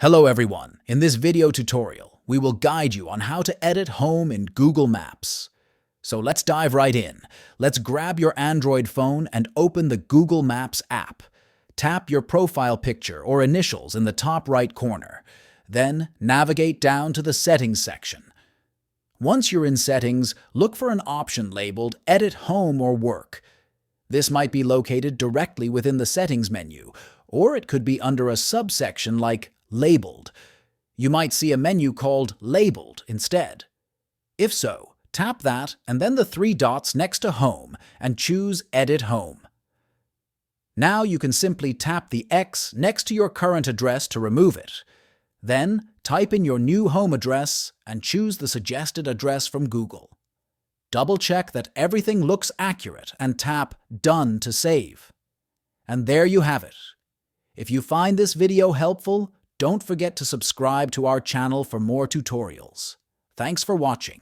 Hello everyone, in this video tutorial, we will guide you on how to edit home in Google Maps. So let's dive right in. Let's grab your Android phone and open the Google Maps app. Tap your profile picture or initials in the top right corner. Then navigate down to the Settings section. Once you're in Settings, look for an option labeled Edit Home or Work. This might be located directly within the Settings menu, or it could be under a subsection like Labeled. You might see a menu called Labeled instead. If so, tap that and then the three dots next to Home and choose Edit Home. Now you can simply tap the X next to your current address to remove it. Then type in your new home address and choose the suggested address from Google. Double-check that everything looks accurate and tap Done to save. And there you have it. If you find this video helpful, don't forget to subscribe to our channel for more tutorials. Thanks for watching.